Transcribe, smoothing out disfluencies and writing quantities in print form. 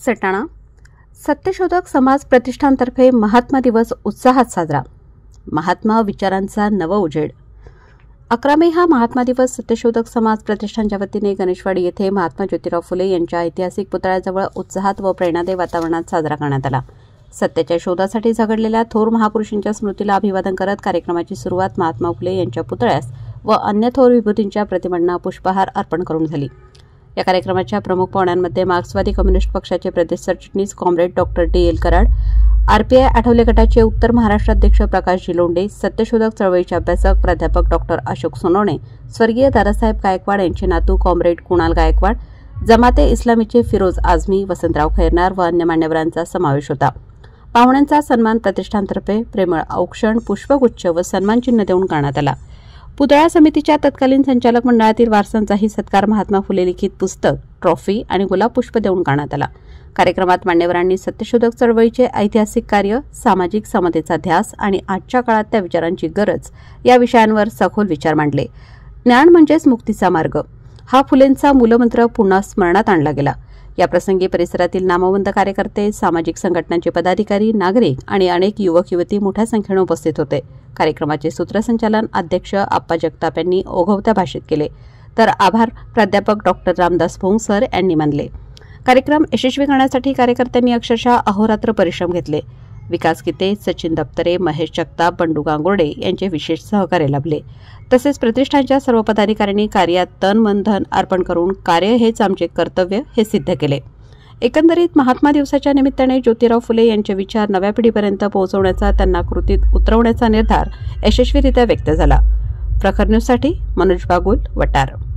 सटाणा सत्यशोधक समाज प्रतिष्ठानतर्फे महात्मा दिवस उत्साहात साजरा. महात्मा विचारांचा नव उजेड. 11 मे हा महात्मा दिवस सत्यशोधक समाज प्रतिष्ठानच्या वतीने गणेशवाडी येथे महात्मा ज्योतिराव फुले यांच्या ऐतिहासिक पुतळ्याजवळ उत्साहात व प्रेरणादायी वातावरणात साजरा करण्यात आला. सत्याच्या शोधासाठी झगडलेल्या थोर महापुरुषांच्या स्मृतीला अभिवादन करत कार्यक्रमाची सुरुवात महात्मा फुले यांच्या पुतळ्यास व अन्य थोर विभूतींच्या प्रतिमांना पुष्पहार अर्पण करून झाली. या कार्यक्रमाच्या प्रमुख पाहुण्यांमध्ये मार्क्सवादी कम्युनिस्ट पक्षाचे प्रदेश सरचिटणीस comrade doctor D L. Karad, RPI Athawale गटाचे उत्तर महाराष्ट्र अध्यक्ष प्रकाश जिलोंडे, सत्यशोधक चळवळीचे अभ्यासक प्राध्यापक डॉक्टर अशोक सोनवणे, स्वर्गीय दादासाहेब गायकवाड यांचे नातू कॉम्रेड कुणाल गायकवाड, जमाते इस्लामीचे फिरोज आझमी, वसंतराव खैरनार व अन्य मान्यवरांचा समावेश होता. पाहुण्यांचा सन्मान प्रतिष्ठानतर्फे प्रेमळ औक्षण, पुष्पगुच्छ व सन्मानचिन्ह देऊन करण्यात आला. पुतळा समितीच्या तत्कालीन संचालक मंडळातील वारसांचाही सत्कार महात्मा फुले लिखित पुस्तक, ट्रॉफी आणि गुलाब पुष्प देऊन करण्यात आला. कार्यक्रमात मान्यवरांनी सत्यशोधक चळवळीचे ऐतिहासिक कार्य, सामाजिक समतेचा ध्यास आणि आजच्या काळात त्या विचारांची गरज या विषयांवर सखोल विचार मांडले. ज्ञान म्हणजेच मुक्तीचा मार्ग हा फुलेंचा मूलमंत्र पुन्हा स्मरणात आणला गेला. या प्रसंगी परिसरातील नामवंत कार्यकर्ते, सामाजिक संघटनांचे पदाधिकारी, नागरिक आणि अनेक युवक युवती मोठ्या संख्येने उपस्थित होते. कार्यक्रमाचे सूत्रसंचालन अध्यक्ष आप्पा जगताप यांनी ओघवत्या भाषेत केले, तर आभार प्राध्यापक डॉक्टर रामदास भोंगसर यांनी मानले. कार्यक्रम यशस्वी करण्यासाठी कार्यकर्त्यांनी अक्षरशः अहोरात्र परिश्रम घेतले. विकास गीते, सचिन दप्तरे, महेश जगताप, बंडू गांगुर्डे यांचे विशेष सहकार्य लाभले. तसेच प्रतिष्ठानच्या सर्व पदाधिकाऱ्यांनी कार्यात तन मन धन अर्पण करून कार्य हेच आमचे कर्तव्य हे सिद्ध केले. एकंदरीत महात्मा दिवसाच्या निमित्ताने ज्योतिराव फुले यांचे विचार नव्या पिढीपर्यंत पोहोचवण्याचा, त्यांना कृतीत उतरवण्याचा निर्धार यशस्वीरित्या व्यक्त झाला. प्रखर न्यूजसाठी मनोज बागुल, वटार.